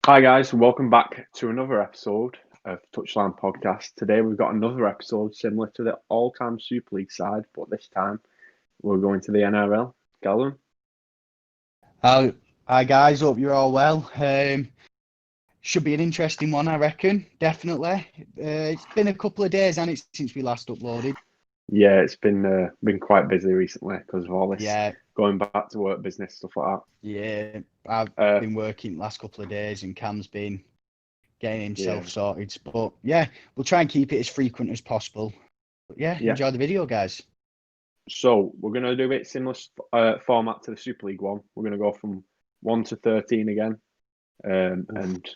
Hi guys, welcome back to another episode of Touchline podcast. Today we've got another episode similar to the all-time Super League side, but this time we're going to the NRL. Gallon? Hi, hi guys, hope you're all well. Should be an interesting one, I reckon. Definitely. It's been a couple of days, and it's since we last uploaded. Yeah, it's been quite busy recently because of all this Yeah, going back to work business stuff like yeah. I've that. been working the last couple of days, and Cam's been getting Yeah, himself sorted. But yeah, we'll try and keep it as frequent as possible. But yeah, yeah. enjoy the video, guys. So we're going to do a bit similar format to the Super League one. We're going to go from 1 to 13 again, Oof. and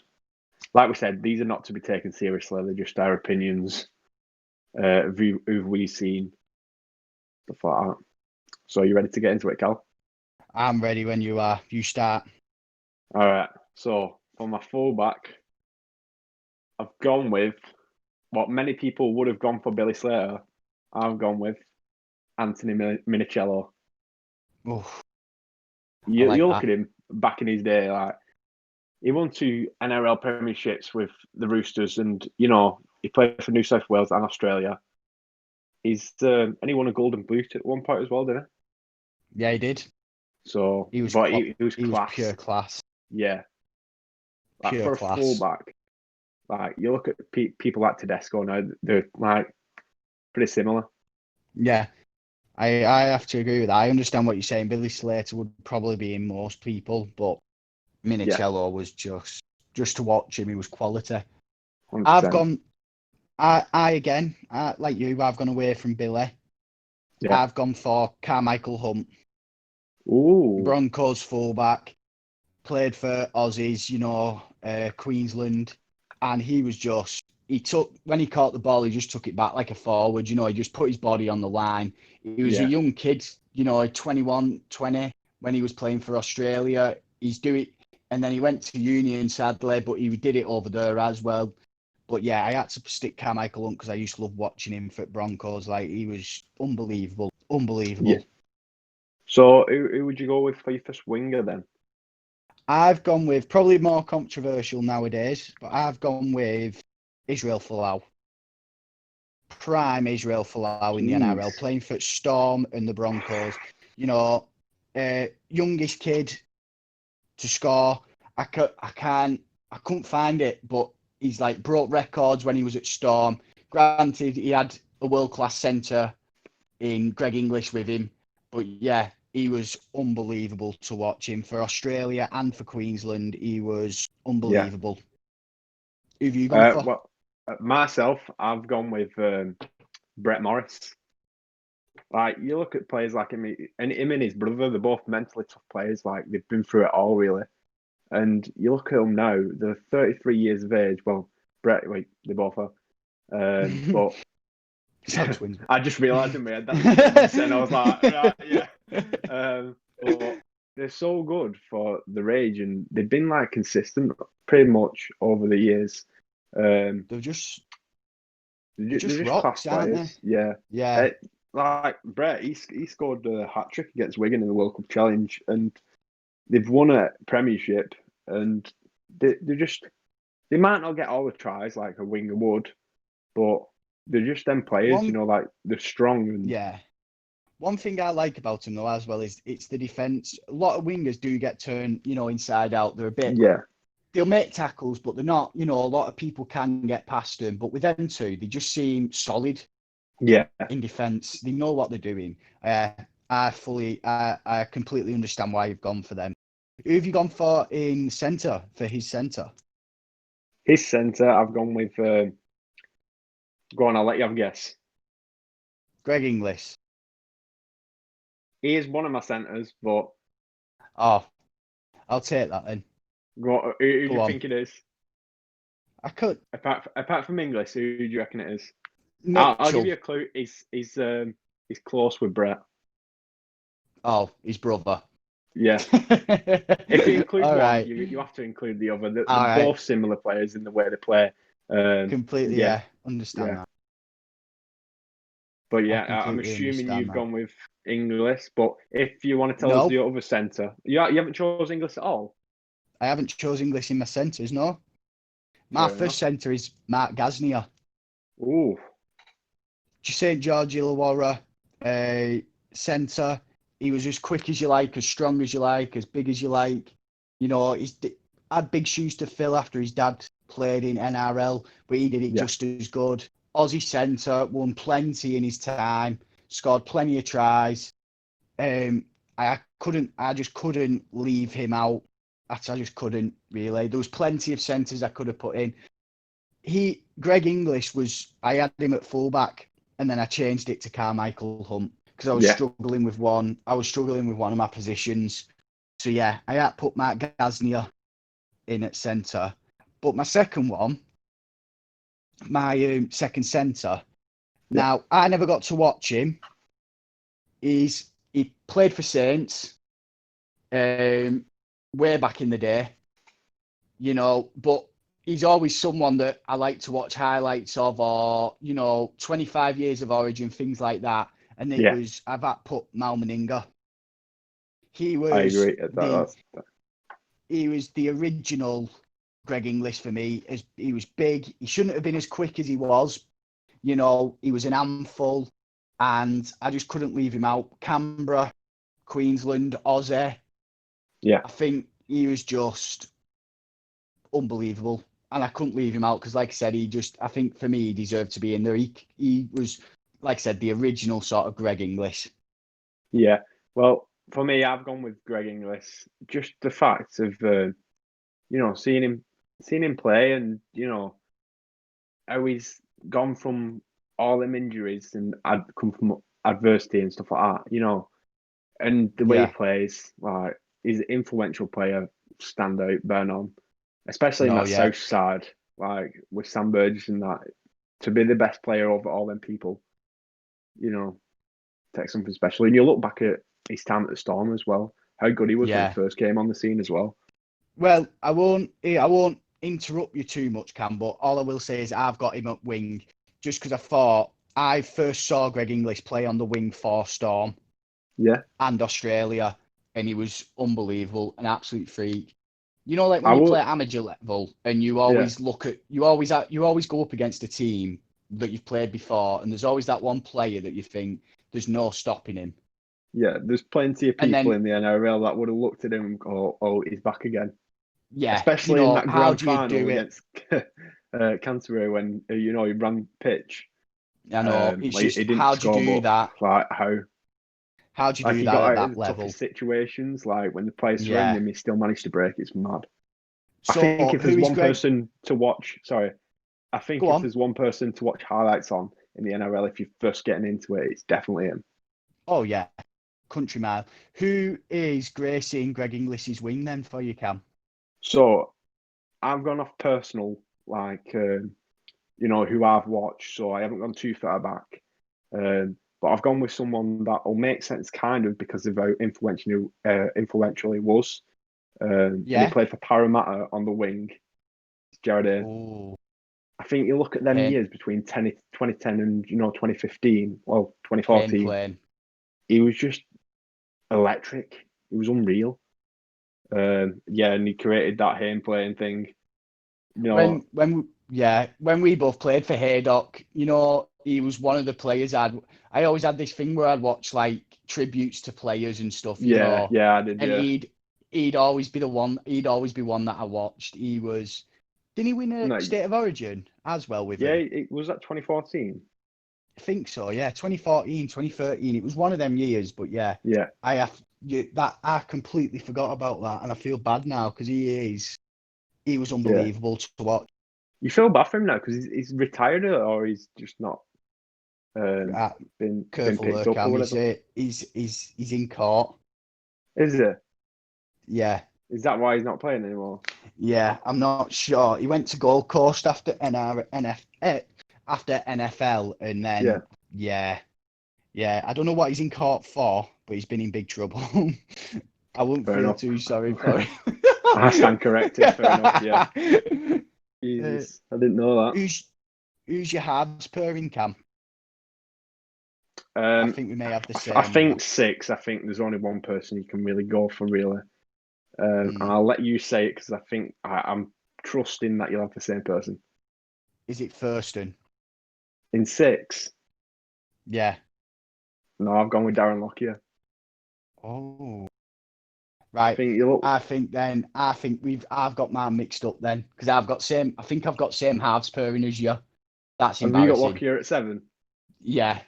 like we said, these are not to be taken seriously. They're just our opinions, who we've seen, stuff like that. So you ready to get into it, Cal? I'm ready when you are. You start. All right. So for my fullback, I've gone with what many people would have gone for Billy Slater. I've gone with Anthony Minichiello. Oof, I You like look that. at him back in his day, like he won 2 NRL premierships with the Roosters, and he played for New South Wales and Australia. And he won a Golden Boot at one point as well, didn't Yeah, he did. he? So, He was but he was he was class. pure class. Yeah, like Pure for a class. fullback, like you look at people like Tedesco now, they're like pretty similar. Yeah. I have to agree with that. I understand what you're saying. Billy Slater would probably be in most people, but Yeah, Minichiello was just to watch him, he was quality. I've 100%. gone I again, like you, I've gone away from Billy. Yeah. I've gone for Carmichael Hunt, Ooh. Broncos fullback, played for Aussies, Queensland, and he was when he caught the ball, he just took it back like a forward, he just put his body on the line. He was a Yeah. young kid, 21, 20, when he was playing for Australia. And then he went to Union, sadly, but he did it over there as well. But yeah, I had to stick Carmichael Hunt because I used to love watching him for Broncos. Like, he was unbelievable, Yeah. unbelievable. So who would you go with for your first winger then? I've gone with probably more controversial nowadays, but I've gone with Israel Folau. Prime Israel Folau in the Jeez. NRL, playing for Storm and the Broncos. Youngest kid to score. I couldn't find it, but he's like broke records when he was at Storm. Granted, he had a world class centre in Greg Inglis with him, but yeah, he was unbelievable to watch him for Australia and for Queensland. He was Yeah. unbelievable. Who have you gone for? Well, myself, I've gone with Brett Morris. Like you look at players like him and his brother, they're both mentally tough players. Like they've been through it all, really. And you look at them now; they're 33 years of age. Well, Brett, wait, they both are. But Sad twins. I just realised in my head that they're twins, and I was like, right, yeah. But they're so good for their age, and they've been like consistent pretty much over the years. Um, they're just they're they're just just class rocks, aren't they? players, yeah. Yeah. Uh, like Brett, he scored a hat trick against Wigan in the World Cup Challenge, and they've won a Premiership, and they might not get all the tries like a winger would, but they're just them players, One like they're strong and yeah. One thing I like about them though as well is it's the defence. A lot of wingers do get turned, inside out. yeah, They'll make tackles, but they're not, a lot of people can get past them. But with them two, they just seem solid yeah. in defence. They know what they're doing. I completely understand why you've gone for them. Who have you gone for in centre, for his centre? His centre, I've gone with. Go on, I'll let you have a guess. Greg Inglis. He is one of my centres, but Oh, I'll take that then. who do Go you on. think it is? I could. Apart from Inglis, who do you reckon it is? I'll give Mitchell. you a clue. He's close with Brett. Oh, his brother. Yeah. If you include All one, right. you have to include the other. They're All right. both similar players in the way they play. Completely, Yeah, yeah. Understand yeah. that. But I yeah, I'm completely assuming understand you've that. gone with Inglis. But if you want to tell us No, the other centre, you haven't chosen Inglis at all. I haven't chosen Inglis in my centres, no. My Fair first centre is Mark Gasnier. Ooh, St George Illawarra centre. He was as quick as you like, as strong as you like, as big as you like. You know, he's had big shoes to fill after his dad played in NRL, but he did it just as good. Aussie centre, won plenty in his time, scored plenty of tries. I just couldn't leave him out. I just couldn't really. There was plenty of centres I could have put in. Greg Inglis I had him at fullback, and then I changed it to Carmichael Hunt because I was struggling with one. I was struggling with one of my positions. So yeah, I had to put Mark Gasnier in at centre. But my second one, my second centre. Now I never got to watch him. He played for Saints way back in the day, you know, but he's always someone that I like to watch highlights of, or, you know, 25 years of origin, things like that. And I've had to put Mal Meninga. I agree. He was the original Greg Inglis for me. He was big. He shouldn't have been as quick as he was. You know, he was an handful, and I just couldn't leave him out. Canberra, Queensland, Aussie. Yeah. I think he was just unbelievable. And I couldn't leave him out because, like I said, I think for me, he deserved to be in there. He was, like I said, the original sort of Greg Inglis. Yeah. Well, for me, I've gone with Greg Inglis. Just the fact of, seeing him play, and, how he's gone from all them injuries and I'd come from adversity and stuff like that, and the way he plays, like, he's an influential player, standout, burn on, especially in that south side, like with Sam Burgess and that, to be the best player over all them people, takes something special. And you look back at his time at the Storm as well, how good he was when he first came on the scene as well. Well, I won't interrupt you too much, Cam, but all I will say is I've got him at wing just because I first saw Greg Inglis play on the wing for Storm and Australia, and he was unbelievable, an absolute freak. You know, like when you play at amateur level and you always you always go up against a team that you've played before, and there's always that one player that you think there's no stopping him. Yeah, there's plenty of people in the NRL that would have looked at him and go, "Oh, he's back again." Yeah, especially in that grand final against Canterbury when he ran pitch. I know. It's like, just he didn't how do you do that? Like how do you do that at that level? Situations, like when the players surround him, he still managed to break. It's mad. So, I think if there's one person to watch, there's one person to watch highlights on in the NRL, if you're first getting into it, it's definitely him. Oh yeah, country mile. Who is gracing Greg Inglis's wing then for you, Cam? So I've gone off personal, like, who I've watched. So I haven't gone too far back. But I've gone with someone that will make sense kind of because of how influential he was. And he played for Parramatta on the wing. Jared. I think you look at them years between 2010 and 2015, well, 2014. He was just electric. He was unreal. And he created that Hayne playing thing. When we both played for Haydock, he was one of the players I always had this thing where I'd watch like tributes to players and stuff. Yeah, I did. And he'd always be the one. He'd always be one that I watched. Didn't he win a State of Origin as well with him? Yeah, it was that 2014. I think so. Yeah, 2014, 2013. It was one of them years, but yeah. I completely forgot about that, and I feel bad now because he was unbelievable to watch. You feel bad for him now because he's retired or he's just not been picked up or whatever. He's in court. Is it? Yeah. Is that why he's not playing anymore? Yeah, I'm not sure. He went to Gold Coast after NFL, and then I don't know what he's in court for, but he's been in big trouble. I wouldn't feel too sorry for him. I stand corrected. Fair enough. Yeah. Jesus, I didn't know that. Who's your Harbs pairing, Cam? I think we may have the same. I think 6. I think there's only one person you can really go for, really. And I'll let you say it because I think I'm trusting that you'll have the same person. Is it Thurston? In 6? Yeah. No, I've gone with Darren Lockyer. Oh. Right. I've got mine mixed up then because I think I've got same halves pairing as you. That's Have you got embarrassing. Lockyer at 7? Yeah.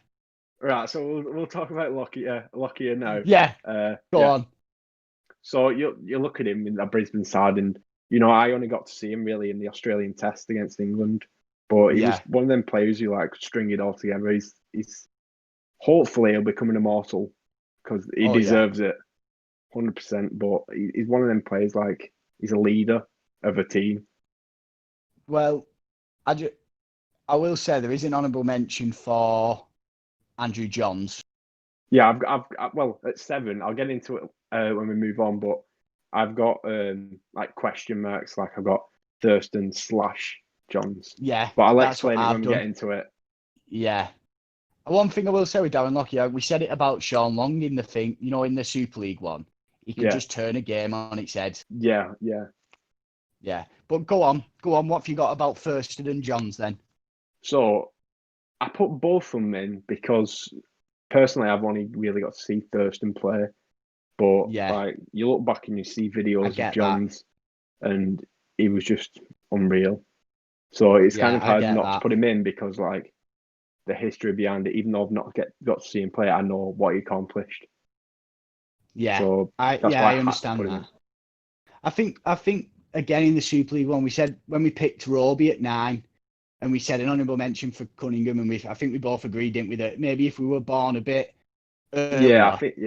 Right, so we'll talk about Lockyer now. Yeah. Go on. So you look at him in that Brisbane side, and I only got to see him really in the Australian Test against England, but he was one of them players who like string it all together. He's hopefully he'll become an immortal because he deserves it, 100%. But he's one of them players like he's a leader of a team. Well, I will say there is an honourable mention for Andrew Johns. Yeah, well at 7. I'll get into it when we move on, but I've got like question marks. Like I've got Thurston / Johns. Yeah, but I'll explain it when we get into it. Yeah. One thing I will say with Darren Lockyer, we said it about Sean Long in the thing, in the Super League one. He can just turn a game on its head. Yeah. But go on. What have you got about Thurston and Johns then? So I put both of them in because personally I've only really got to see Thurston play. But like you look back and you see videos of Johns and he was just unreal. So it's kind of hard not to put him in because like the history behind it, even though I've not got to see him play, I know what he accomplished. Yeah. So I understand that. I think again in the Super League one, we said when we picked Roby at 9 and we said an honourable mention for Cunningham, and I think we both agreed, didn't we, that maybe if we were born a bit earlier, I think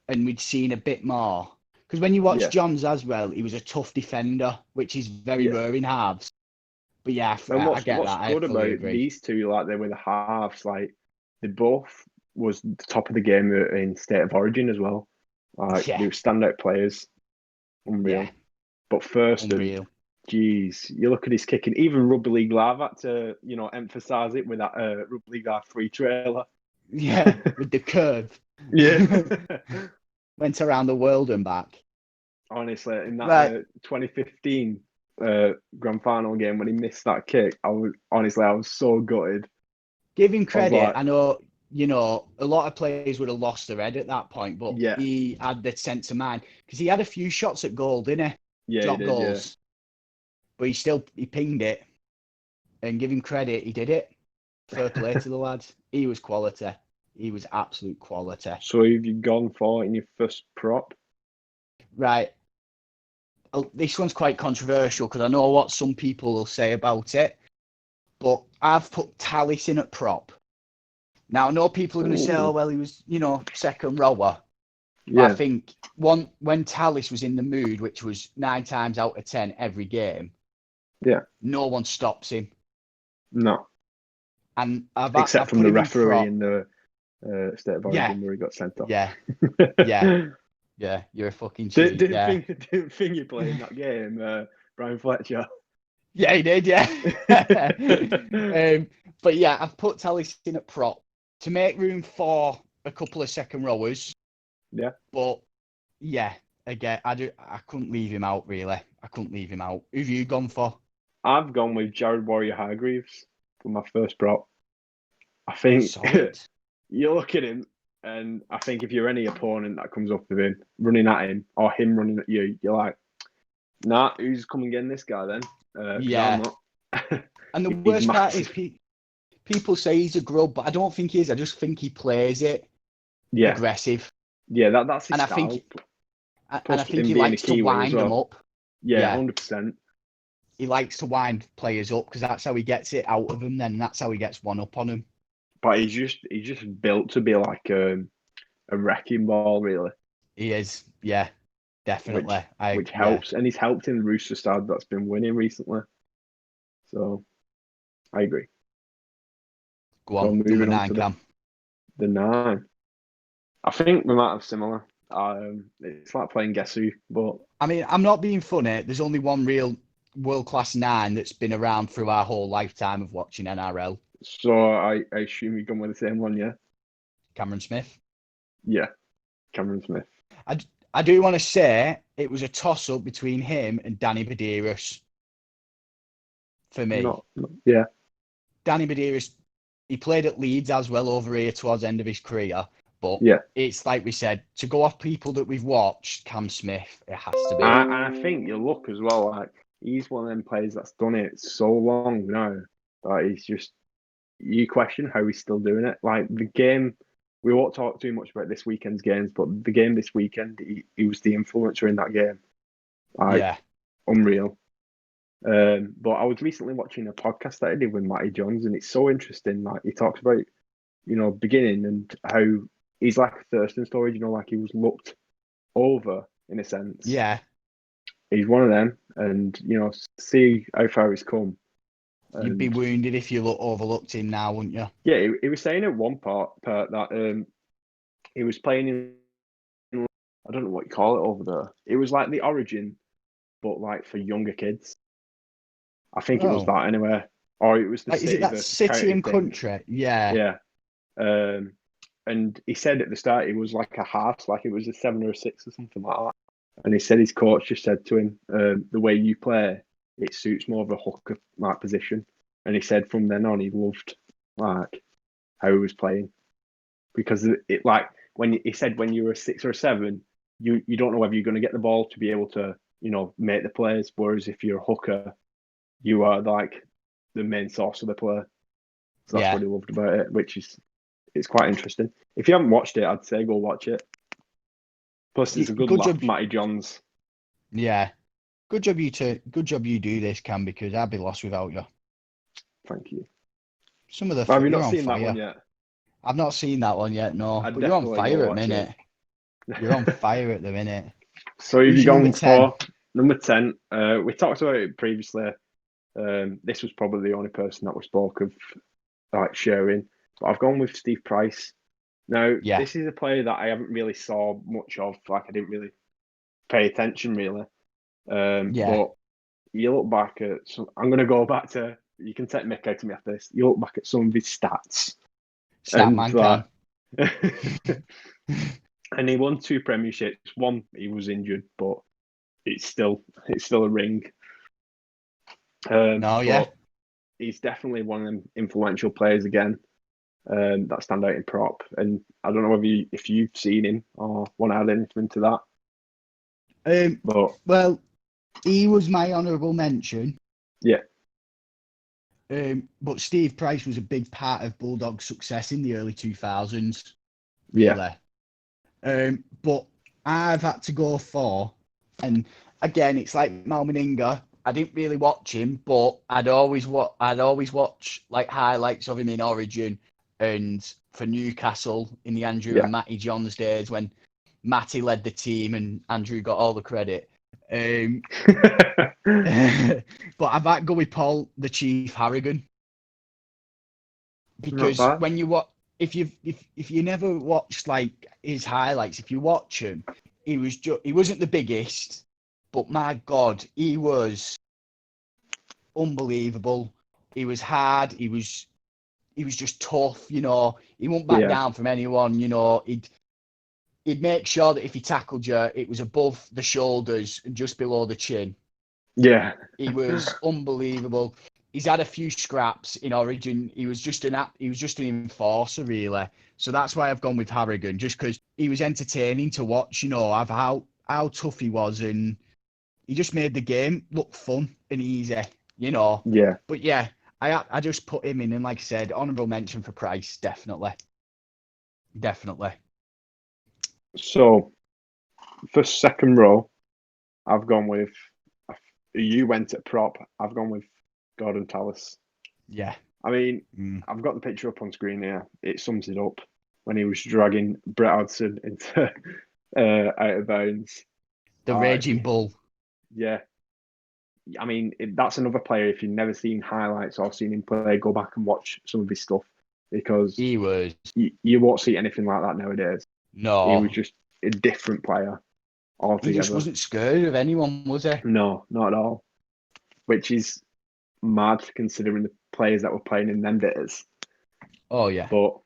and we'd seen a bit more. Because when you watch Johns as well, he was a tough defender, which is very rare in halves. But yeah, I get that. What's good about these two, like they were the halves, like they both was the top of the game in State of Origin as well. Like they were standout players, unreal. Yeah. But first, geez, you look at his kicking. Even Rugby League Live had to, emphasise it with that Rugby League Live free trailer. Yeah, with the curve. Yeah. Went around the world and back. Honestly, in that 2015 grand final game when he missed that kick, I was so gutted. Give him credit. I know, a lot of players would have lost their head at that point, but he had the sense of mind because he had a few shots at goal, didn't he? Yeah, Drop he did, goals. But he pinged it. And give him credit, he did it. Fair play to the lads. He was quality. He was absolute quality. So have you gone for in your first prop? Right. This one's quite controversial because I know what some people will say about it. But I've put Tallis in at prop. Now, I know people are going to say, oh, well, he was, second rower. Yeah. I think when Tallis was in the mood, which was 9 times out of 10 every game, no one stops him. No. And except from the referee in the State of Origin where he got sent off. Yeah. You're a fucking cheat. Didn't think you played in that game, Brian Fletcher. Yeah, he did. Yeah. But yeah, I've put Tallis in at prop to make room for a couple of second rowers. Yeah. But yeah, again, I couldn't leave him out really. I couldn't leave him out. Who've you gone for? I've gone with Jared Waerea-Hargreaves for my first prop. I think you look at him, and I think if you're any opponent that comes up with him, running at him, or him running at you, you're like, nah, who's coming against this guy then? Yeah. And the worst part is people say he's a grub, but I don't think he is. I just think he plays it aggressive. Yeah, that's his and style. I think he likes to wind them up. Yeah, 100%. He likes to wind players up because that's how he gets it out of them. Then that's how he gets one up on them. But he's just built to be like a wrecking ball, really. He is, yeah, definitely. Which helps, and he's helped in the Rooster side that's been winning recently. So, I agree. Go on, number 9, Cam. The 9. I think we might have similar. It's like playing Guess Who, but I mean, I'm not being funny. There's only one real world-class 9 that's been around through our whole lifetime of watching NRL. So I assume you're going with the same one, yeah? Cameron Smith. Yeah, Cameron Smith. I do want to say it was a toss-up between him and Danny Medeiros for me. Yeah. Danny Medeiros, he played at Leeds as well over here towards the end of his career. But Yeah. it's like we said, to go off people that we've watched, Cam Smith, it has to be. And I think you look as well, like, he's one of them players that's done it so long now that he's just, you question how he's still doing it. Like, the game, we won't talk too much about this weekend's games, but the game this weekend, he was the influencer in that game. Like, Yeah. unreal. But I was recently watching a podcast that I did with Matty Johns, and it's so interesting. Like, he talks about, beginning and how he's like a Thurston story, like he was looked over in a sense. Yeah. He's one of them, and see how far he's come. You'd be wounded if you overlooked him now, wouldn't you? Yeah, he was saying at one part that he was playing in, I don't know what you call it over there. It was like the Origin, but like for younger kids. I think it was that anyway, or it was the like, city is it that versus city and thing. country? Yeah. Yeah. And he said at the start it was like a half, like it was a 7 or a 6 or something like that. And he said his coach just said to him, the way you play, it suits more of a hooker like position. And he said from then on he loved like how he was playing, because it like when he said when you were a 6 or a 7, you don't know whether you're going to get the ball to be able to make the plays. Whereas if you're a hooker, you are like the main source of the play. So that's what he loved about it, which is it's quite interesting. If you haven't watched it, I'd say go watch it. Plus, it's a good laugh, Matty Johns. Yeah, good job you do this, Cam, because I'd be lost without you. Thank you. Some of the have you not seen fire. That one yet? I've not seen that one yet. No, but you're on fire at the minute. You're on fire at the minute. So have you gone for number 10? We talked about it previously. This was probably the only person that we spoke of like sharing. But I've gone with Steve Price. Now, this is a player that I haven't really saw much of. Like, I didn't really pay attention, really. But you look back at I'm going to go back to, you can take Mick out to me after this. You look back at some of his stats. And he won 2 premierships. One, he was injured, but it's still a ring. He's definitely one of them influential players again. That stand out in prop, and I don't know if you've seen him or want to add anything to that. Well, he was my honourable mention. Yeah. But Steve Price was a big part of Bulldog's success in the early 2000s. Really. Yeah. But I've had to go for, and again, it's like Mal Meninga. I didn't really watch him, but I'd always watch like highlights of him in Origin. And for Newcastle in the Andrew and Matty Johns days when Matty led the team and Andrew got all the credit. But I might go with Paul the Chief Harrigan, because when you watch, if you never watched like his highlights, if you watch him, he wasn't the biggest, but my God, he was unbelievable. He was hard. He was just tough, He won't back down from anyone, He'd make sure that if he tackled you, it was above the shoulders and just below the chin. Yeah. He was unbelievable. He's had a few scraps in Origin. He was just an enforcer, really. So that's why I've gone with Harrigan, just because he was entertaining to watch, of how tough he was, and he just made the game look fun and easy, Yeah. But yeah, I just put him in, and like I said, honourable mention for Price, definitely. So, for second row, I've gone with, you went at prop, I've gone with Gordon Tallis. Yeah. I mean, I've got the picture up on screen here. It sums it up when he was dragging Brett Hodgson into out of bounds. The Raging Bull. Yeah. I mean, that's another player. If you've never seen highlights or seen him play, go back and watch some of his stuff, because he was. You won't see anything like that nowadays. No, he was just a different player altogether. He just wasn't scared of anyone, was he? No, not at all. Which is mad considering the players that were playing in them days. Oh yeah, but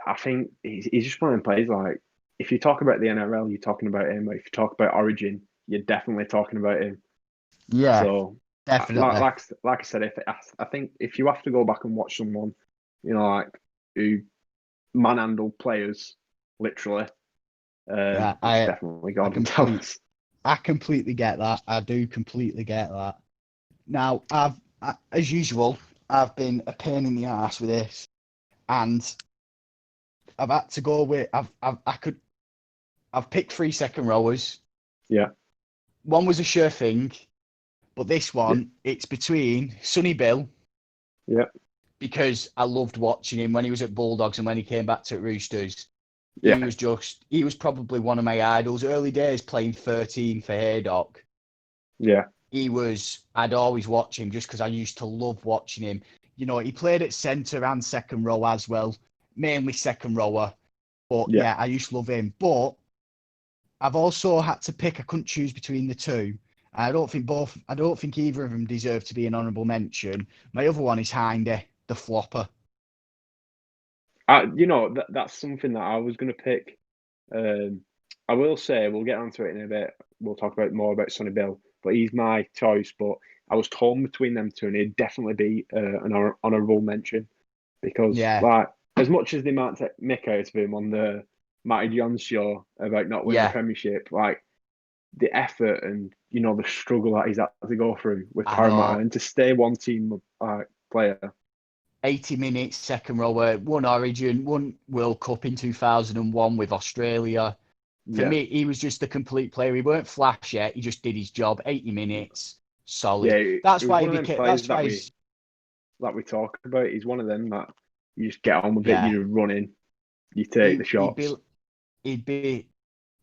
I think he's just one of them players like if you talk about the NRL, you're talking about him. If you talk about Origin, you're definitely talking about him. Yeah, So, definitely. like I said, I think if you have to go back and watch someone, like who manhandled players, literally, Yeah, it's definitely Gordon Tallis. I completely get that. I do completely get that. Now, as usual, I've been a pain in the ass with this, and I've had to go with I've picked 3 second rowers. Yeah. One was a sure thing, but this one it's between Sonny Bill. Yeah. Because I loved watching him when he was at Bulldogs and when he came back to Roosters. Yeah. He was probably one of my idols. Early days playing 13 for Haydock. Yeah. I'd always watch him just because I used to love watching him. He played at centre and second row as well, mainly second rower. But yeah, I used to love him. But I've also had to pick. I couldn't choose between the two. I don't think either of them deserve to be an honourable mention. My other one is Hindy, the flopper. That's something that I was going to pick. I will say we'll get onto it in a bit. We'll talk more about Sonny Bill, but he's my choice. But I was torn between them two, and he'd definitely be an honourable mention because, like, as much as they might make out of him on the Matty Johns show about not winning the Premiership, like the effort and the struggle that he's had to go through with Parramatta and to stay one team player. 80 minutes, second rower, won Origin, won World Cup in 2001 with Australia. For me, he was just a complete player. He weren't flash yet. He just did his job. 80 minutes, solid. Yeah, that's why he became. That's why that we talk about. He's one of them that you just get on with it. You run in, you take the shots. He'd be,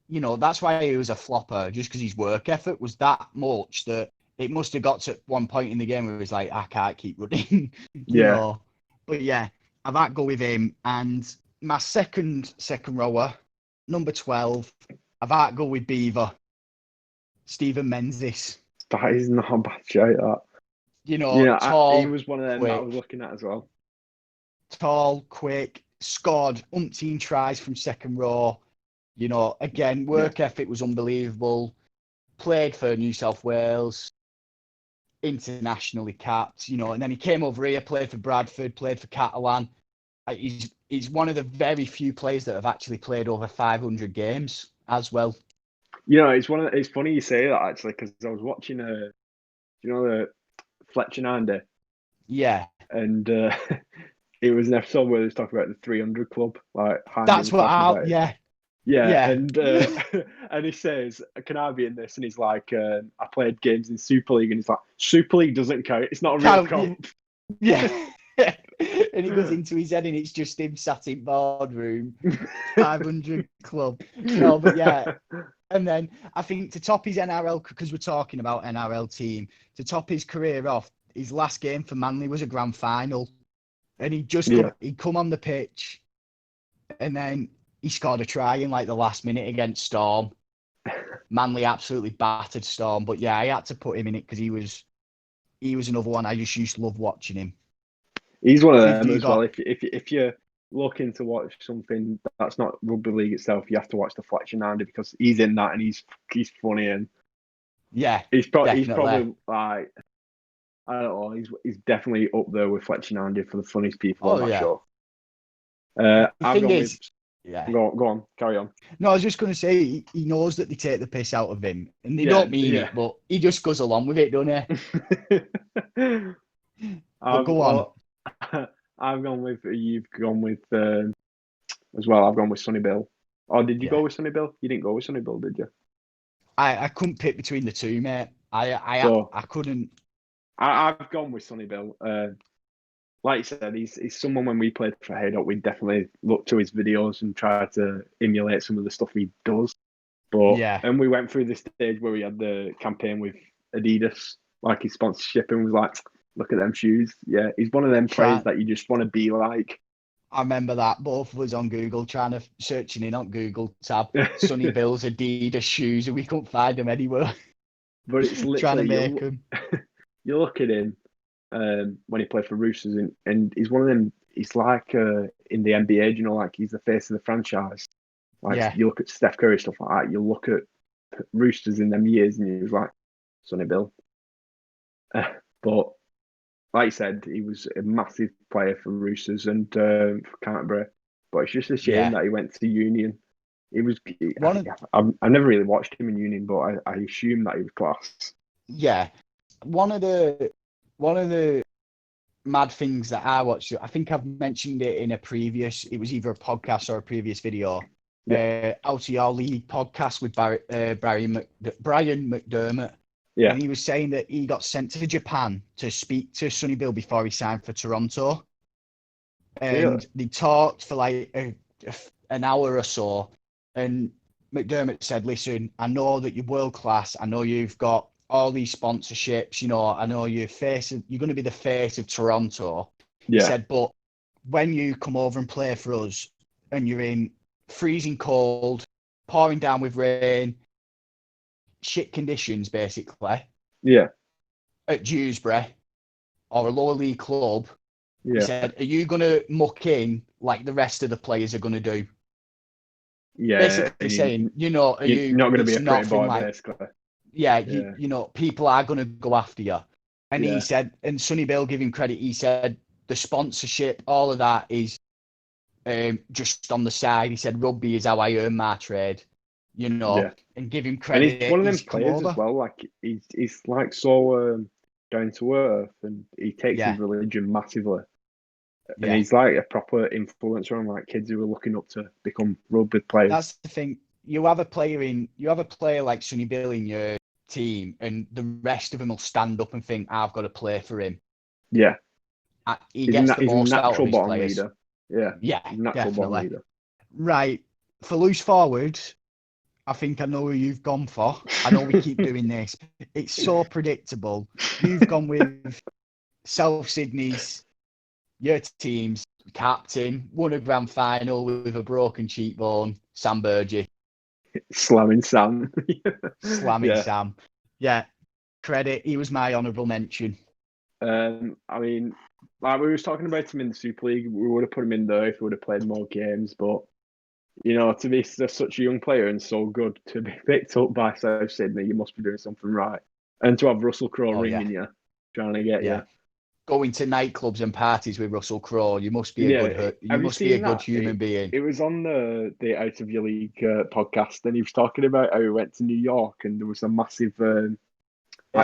that's why he was a flopper. Just because his work effort was that much that it must have got to one point in the game where he was like, I can't keep running. you know. But yeah, I've had to go with him. And my second rower, number 12, I've had to go with Beaver. Stephen Menzies. That is not a bad shout, that. Tall. He was one of them that I was looking at as well. Tall, quick, scored umpteen tries from second row. Again, work ethic was unbelievable. Played for New South Wales. Internationally capped, and then he came over here, played for Bradford, played for Catalan. He's one of the very few players that have actually played over 500 games as well. It's funny you say that actually because I was watching the Fletcher Nandy. Yeah. And it was an episode where they was talking about the 300 club, like that's what Yeah, and and he says, "Can I be in this?" And he's like, "I played games in Super League," and he's like, "Super League doesn't count. It's not a real comp." Yeah, and he goes into his head, and it's just him sat in boardroom, 500 club. No, but yeah, and then I think to top his NRL, because we're talking about NRL team, to top his career off, his last game for Manly was a grand final, and he'd come on the pitch, and then he scored a try in like the last minute against Storm. Manly absolutely battered Storm, but yeah, I had to put him in it because he was another one I just used to love watching him. He's one of them as well. If you're looking to watch something that's not rugby league itself, you have to watch the Fletcher Nandy because he's in that and he's funny and he's probably like I don't know. He's definitely up there with Fletcher Nandy for the funniest people on that show. The thing is. Go on, carry on. No, I was just going to say he knows that they take the piss out of him, and they don't mean it, but he just goes along with it, doesn't he? But go on. I've gone with you've gone with as well. I've gone with Sonny Bill. Or did you go with Sonny Bill? You didn't go with Sonny Bill, did you? I couldn't pick between the two, mate. I couldn't. I've gone with Sonny Bill. Like you said, he's someone when we played for Haydock, we definitely looked to his videos and tried to emulate some of the stuff he does. But and we went through the stage where we had the campaign with Adidas, like his sponsorship, and was like, look at them shoes. Yeah, he's one of them players that you just want to be like. I remember that both of us on Google searching in on Google tab Sonny Bill's Adidas shoes, and we couldn't find them anywhere. But it's literally trying to make them. You look at him. When he played for Roosters, and he's one of them. He's like in the NBA, like he's the face of the franchise. Like you look at Steph Curry stuff like that. You look at Roosters in them years, and he was like Sonny Bill. But like you said, he was a massive player for Roosters and for Canterbury. But it's just a shame that he went to Union. He was. I've never really watched him in Union, but I assume that he was class. Yeah, one of the mad things that I watched, I think I've mentioned it in it was either a podcast or a previous video. Out of Your League podcast with Brian McDermott. Yeah. And he was saying that he got sent to Japan to speak to Sonny Bill before he signed for Toronto. And they talked for like an hour or so. And McDermott said, listen, I know that you're world class. I know you've got all these sponsorships. I know you're going to be the face of Toronto. He said, but when you come over and play for us and you're in freezing cold, pouring down with rain, shit conditions, basically. Yeah. At Dewsbury or a lower league club, he said, are you going to muck in like the rest of the players are going to do? Yeah. Basically saying, are you not going to be a pretty boy, basically. Yeah, people are going to go after you. And he said, and Sonny Bill, give him credit, he said, the sponsorship, all of that is just on the side. He said, rugby is how I earn my trade. And give him credit. And he's one of them players as well. Like he's like so down to earth, and he takes his religion massively. And he's like a proper influencer on like kids who are looking up to become rugby players. That's the thing. You have a player like Sonny Bill in your team, and the rest of them will stand up and think, I've got to play for him. Yeah. He gets the most out of his players. Leader. Yeah, natural born leader. Right. For loose forward, I think I know who you've gone for. I know we keep doing this. It's so predictable. You've gone with South Sydney's, your team's captain, won a grand final with a broken cheekbone, Sam Burgess. Slamming Sam. Sam. Yeah. Credit. He was my honourable mention. I mean, like we were talking about him in the Super League, we would have put him in there if we would have played more games. But to be such a young player and so good to be picked up by South Sydney, you must be doing something right. And to have Russell Crowe ringing you, trying to get you. Going to nightclubs and parties with Russell Crowe, you must be a good human being. It was on the Out of Your League podcast, and he was talking about how he went to New York and there was a massive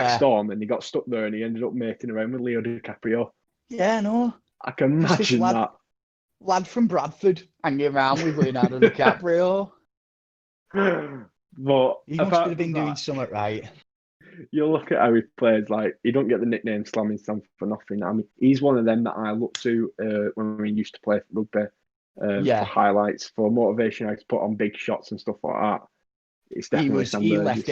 storm, and he got stuck there, and he ended up making around with Leo DiCaprio. Yeah, no. I can imagine that. Lad from Bradford hanging around with Leonardo DiCaprio. But he must have been doing something right. You look at how he plays, like, he don't get the nickname Slamming Sam for nothing. I mean, he's one of them that I look to when we used to play rugby for highlights, for motivation, how to put on big shots and stuff like that. It's definitely he left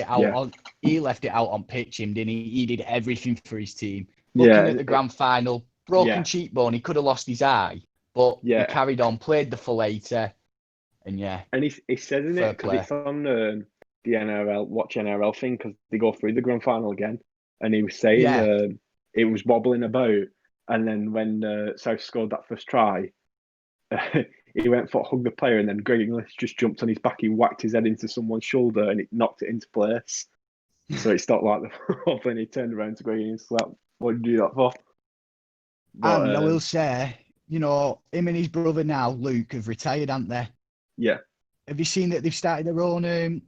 it out on pitch, didn't he? He did everything for his team. Looking at the grand final, broken cheekbone, he could have lost his eye, but he carried on, played the full 80, and And he said in it, because it's on the NRL, Watch NRL thing, because they go through the grand final again, and he was saying it was wobbling about, and then when South scored that first try, he went for a hug the player, and then Greg Inglis just jumped on his back. He whacked his head into someone's shoulder, and it knocked it into place. So it stopped like the wobbling. He turned around to Greg Inglis, like, "What did you do that for?" But, and I will say, him and his brother now, Luke, have retired, haven't they? Yeah. Have you seen that they've started their own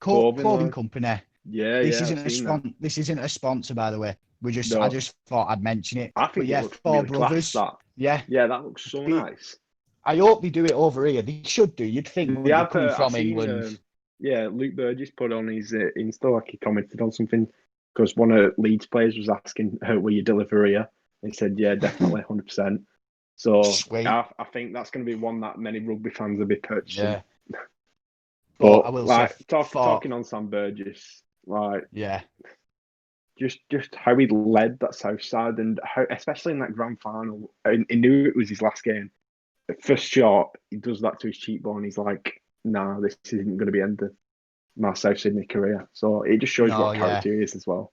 clothing company? Yeah, this isn't a sponsor, by the way. I just thought I'd mention it. I think it looks really brothers. Class, that. Yeah, that looks so nice. I hope they do it over here. They should do. You'd think they're coming from England. Luke Burgess put on his Insta, like he commented on something, because one of Leeds players was asking, "Will you deliver here?" And he said, "Yeah, definitely, 100%." So I think that's going to be one that many rugby fans will be purchasing. Yeah. But I will say, talking on Sam Burgess, just how he led that South side, and how, especially in that grand final, he knew it was his last game. The first shot, he does that to his cheekbone. He's like, "Nah, this isn't going to be the end of my South Sydney career." So it just shows what character he is as well.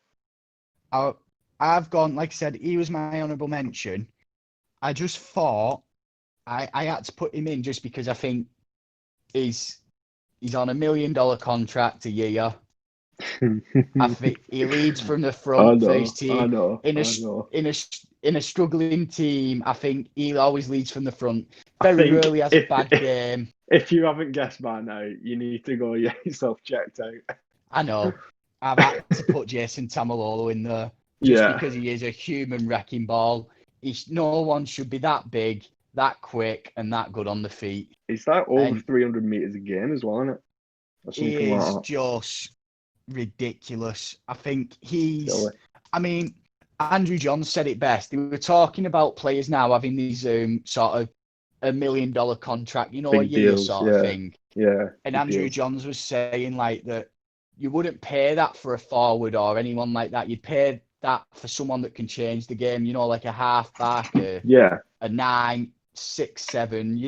I've gone, like I said, he was my honourable mention. I just thought I had to put him in just because I think he's He's on $1 million contract a year. I think he leads from the front for his team. I know. In a struggling team, I think he always leads from the front. I Very think rarely has a bad game. If you haven't guessed by now, you need to go get yourself checked out. I know. I've had to put Jason Tamalolo in there just because he is a human wrecking ball. No one should be that big, that quick, and that good on the feet. It's like over 300 meters a game as well, isn't it? He is just ridiculous. I think Andrew John said it best. They were talking about players now having these sort of $1 million contract, big a year deals, sort of thing. Yeah. And Andrew Johns was saying like that you wouldn't pay that for a forward or anyone like that. You'd pay that for someone that can change the game, like a half-back, a 9, 6, 7,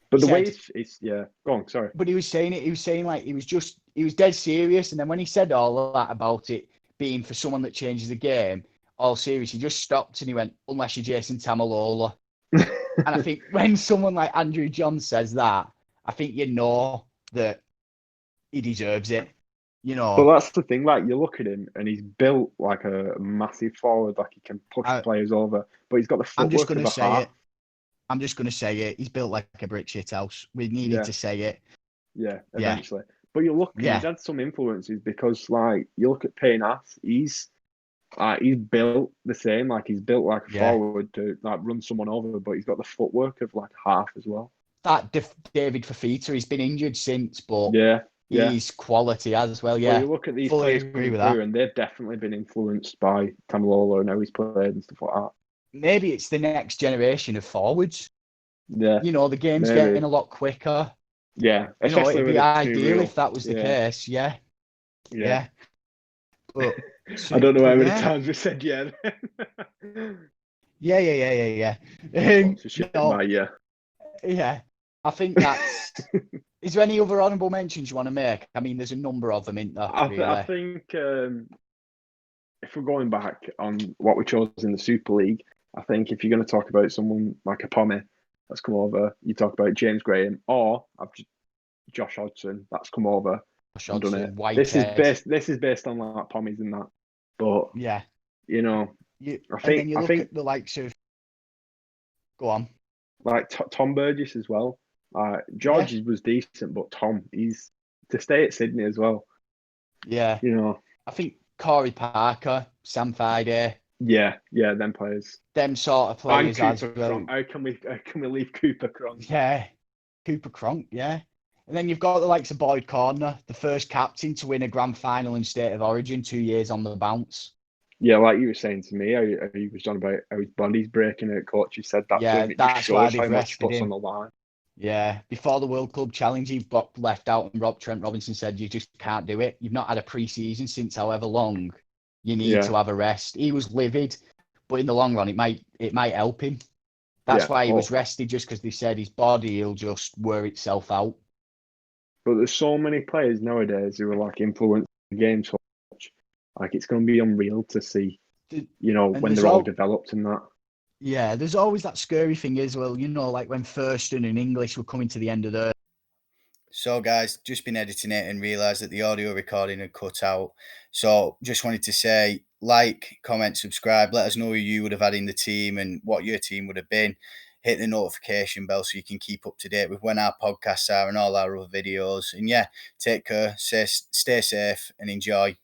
But the way it's go on, sorry. But he was saying like he was dead serious, and then when he said all of that about it being for someone that changes the game, all serious, he just stopped and he went, unless you're Jason Tamalolo. And I think when someone like Andrew John says that, I think that he deserves it. But that's the thing, like you look at him and he's built like a massive forward, like he can push players over, but he's got the footwork of a half. I'm just going to say it. He's built like a brick shit house. We needed to say it. Yeah, eventually. But you look, he's had some influences because, like, you look at Payne Haas, he's built the same. Like, he's built like a forward to like run someone over, but he's got the footwork of like half as well. That David Fafita, he's been injured since, but he's quality as well. Yeah, well, you look at these players coming through, and they've definitely been influenced by Tamalolo and how he's played and stuff like that. Maybe it's the next generation of forwards. Yeah, the game's getting a lot quicker. Yeah, it'd be ideal if that was the case. Yeah. But I don't know how many times we said yeah. Yeah. Yeah, I think that's. Is there any other honourable mentions you want to make? I mean, there's a number of them, isn't there? I think if we're going back on what we chose in the Super League, I think if you're going to talk about someone like a Pommy that's come over, you talk about James Graham or Josh Hodgson that's come over and done it. This is based on like Pommies and that, but I think at the likes of. Go on. Like Tom Burgess as well. George was decent, but Tom, he's to stay at Sydney as well. Yeah. I think Corey Parker, Sam Friday. Yeah, them players. Them sort of players as well. How can we leave Cooper Cronk? Yeah, Cooper Cronk, yeah. And then you've got the likes of Boyd Cordner, the first captain to win a grand final in State of Origin, 2 years on the bounce. Yeah, like you were saying to me, how he was on about how his body's breaking it. Coach, he said that to him. It that's why they've rested him. On the line. Yeah, before the World Club Challenge, he got left out, and Trent Robinson said, "You just can't do it. You've not had a pre-season since however long. You need to have a rest." He was livid, but in the long run, it might help him. That's why he was rested, just because they said his body will just wear itself out. But there's so many players nowadays who are like influencing the game so much. Like it's going to be unreal to see, when they're all developed and that. Yeah, there's always that scary thing as well, like when Thurston and Inglis were coming to the end of their. So, guys, just been editing it and realised that the audio recording had cut out. So, just wanted to say, like, comment, subscribe. Let us know who you would have had in the team and what your team would have been. Hit the notification bell so you can keep up to date with when our podcasts are and all our other videos. And, take care, stay safe and enjoy.